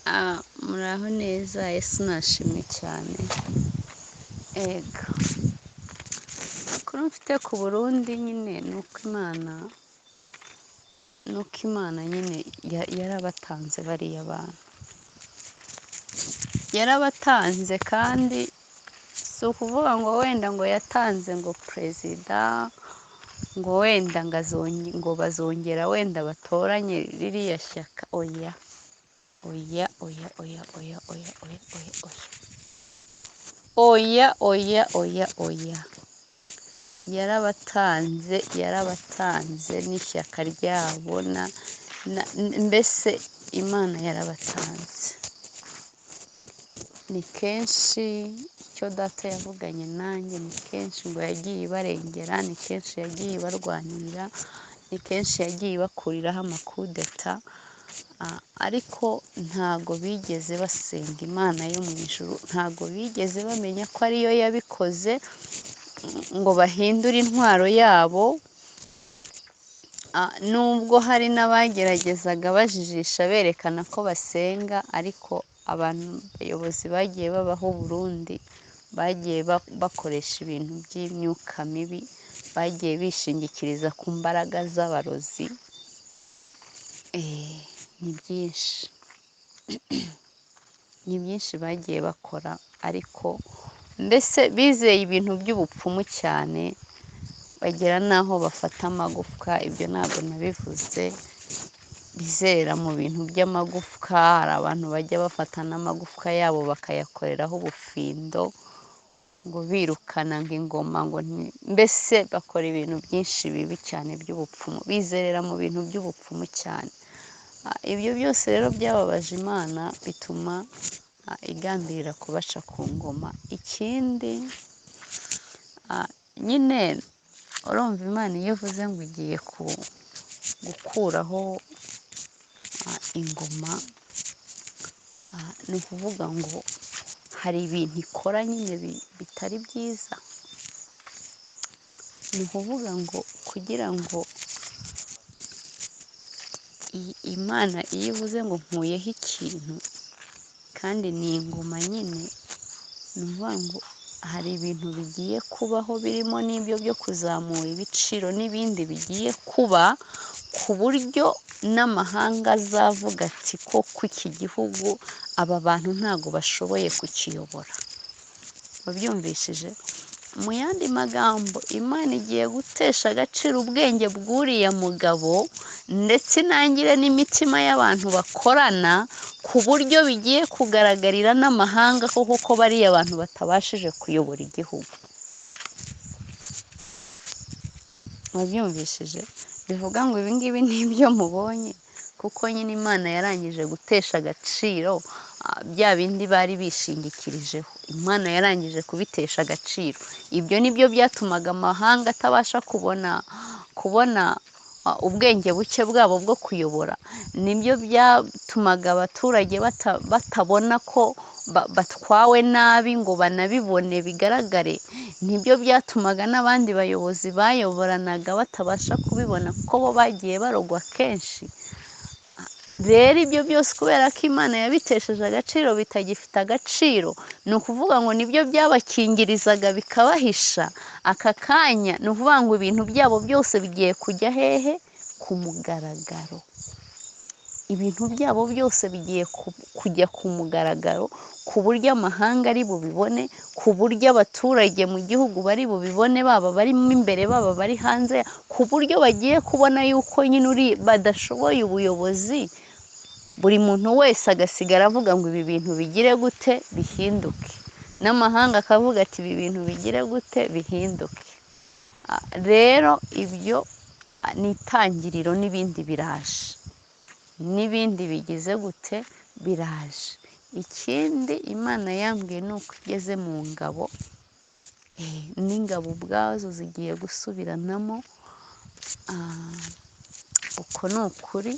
Muraho neza, Yesu nashimwe cyane. Ego, amakuru mfite ku Burundi nyine ni uko Imana nyine yarabatanze bariya bantu. Yarabatanze kandi si ukuvuga ngo wenda ngo yatanze ngo perezida, ngo wenda ngo bazongera wenda batoranye ririya shyaka. Oya, oya, oya, oya, oya, oya, oya, oya, oya. Oya, oya, oya, oya. Yarabatanze n'ishyaka ryabo mbese Imana yarabatanze. Ni kenshi icyo data yavuganye nanjye, ni kenshi ngo yagiye ibarengera, ni kenshi yagiye ibarwanirira, ni kenshi yagiye ibakuriraho amakudeta, ariko ntago bigeze basenga Imana yo mu ijuru, ntago bigeze bamenya ko ariyo yabikoze ngo bahindure intwaro yabo. Nubwo hari n'abageragezaga bajijisha berekana ko basenga, ariko abayobozi bagiye babaho Burundi bagiye bakoresha ibintu by'imyuka mibi, bagiye bishingikiriza ku mbaraga z'abarozi. Ni byinshi bagiye bakora, ariko mbese bizeye ibintu by'ubupfumu cyane, bagera n'aho bafata amagufwa. Ibyo ntabwo nabivuze, bizera mu bintu by'amagufwa. Hari abantu bajya bafata n'amagufwa yabo bakayakoreraho ubufindo, ngo birukana ngo ingoma, ngo mbese bakora ibintu byinshi bibi cyane by'ubupfumu, bizerera mu bintu by'ubupfumu cyane. Ibyo byose rero byababaje Imana, bituma igambirira kubaca ku ngoma. Ikindi nyine urumva Imana iyo ivuze ngo igiye gukuraho ingoma, ni ukuvuga ngo hari ibintu ikora nyine bitari byiza. Ni ukuvuga ngo kugira ngo Imana iyo ivuze ngo nkuyeho ikintu kandi ni ingoma nyine, ni ukuvuga ngo hari ibintu bigiye kubaho birimo n'ibyo byo kuzamura ibiciro n'ibindi bigiye kuba, ku buryo n'amahanga azavuga ati koko iki gihugu aba bantu ntabwo bashoboye kukiyobora. Wabyumvishije? Mu yandi magambo, Imana igiye gutesha agaciro ubwenge bw'uriya mugabo, ndetse inangire n'imitima y'abantu bakorana, ku buryo bigiye kugaragarira n'amahanga koko bariya abantu batabashije kuyobora igihugu. Wabyumvishije? Bivuga ngo ibi ngibi ni ibyo mubonye, kuko nyine Imana yarangije gutesha agaciro bya bindi bari bishingikirijeho. Imana yarangije kubitesha agaciro. Ibyo ni byo byatumaga amahanga atabasha kubona ubwenge buke bwabo bwo kuyobora. Nibyo byatumaga abaturage batabona ko batwawe nabi ngo banabibone bigaragare. Nibyo byatumaga n'abandi bayobozi bayoboranaga batabasha kubibona, kuko bo bagiye barogwa kenshi. Rero ibyo byose kubera ko Imana yabitesheje agaciro, bitagifite agaciro, ni ukuvuga ngo nibyo byabakingirizaga bikabahisha. Aka kanya ni ukuvuga ngo ibintu byabo byose bigiye kujya hehe? Ku mugaragaro. Ibintu byabo byose bigiye kujya ku mugaragaro, ku buryo amahanga ari bubibone, ku buryo abaturage mu gihugu bari bubibone, baba barimo imbere baba bari hanze, ku buryo bagiye kubona yuko nyine badashoboye ubuyobozi. Buri muntu wese agasigara avuga ngo ibi bintu bigire gute? Bihinduke. N'amahanga akavuga ati ibi bintu bigire gute? Bihinduke. Rero ibyo ni itangiriro, n'ibindi biraje, n'ibindi bigize gute? Biraje. Ikindi Imana yambwiye ni uko igeze mu ngabo, n'ingabo ubwazo zigiye gusubiranamo. Uko ni ukuri,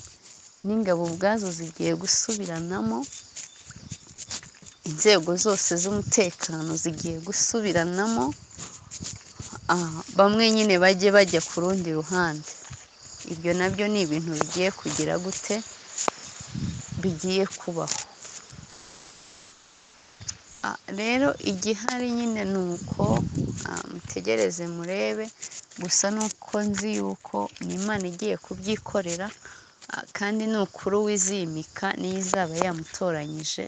n'ingabo ubwazo zigiye gusubiranamo, inzego zose z'umutekano zigiye gusubiranamo, bamwe nyine bajye bajya ku rundi ruhande. Ibyo nabyo ni ibintu bigiye kugira gute? Bigiye kubaho. Rero igihari nyine ni uko mutegereze murebe, gusa nuko nzi yuko ni Imana igiye kubyikorera, kandi ni ukuri uwizimika niyo izaba yamutoranyije,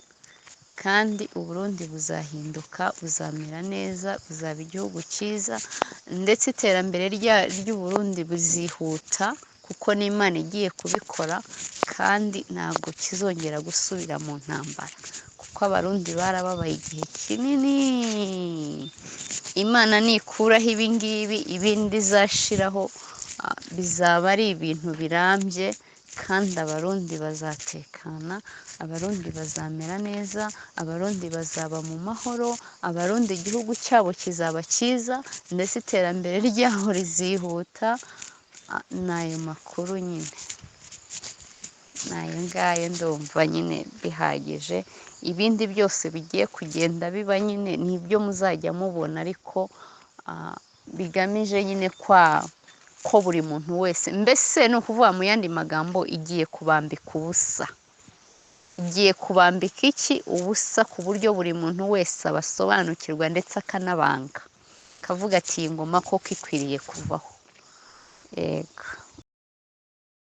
kandi Uburundi buzahinduka, buzamera neza, buzaba igihugu cyiza, ndetse iterambere ry'Uburundi buzihuta kuko n'Imana igiye kubikora, kandi ntabwo kizongera gusubira mu ntambara, kuko abarundi barababaye igihe kinini. Imana nikuraho ibi ngibi, ibindi izashiraho bizaba ari ibintu birambye, kandi abarundi bazatekana, abarundi bazamera neza, abarundi bazaba mu mahoro, abarundi igihugu cyabo kizaba cyiza, ndetse iterambere ryaho rizihuta. Ni ayo makuru nyine, ni ayo ngayo ndumva nyine bihagije. Ibindi byose bigiye kugenda biba nyine ni ibyo muzajya mubona, ariko bigamije nyine ko buri muntu wese, mbese ni ukuvuga mu yandi magambo, igiye kubambika ubusa. Igiye kubambika iki? Ubusa, ku buryo buri muntu wese abasobanukirwa ndetse akanabanga, akavuga ati iyi ngoma koko ikwiriye kuvaho. Yego.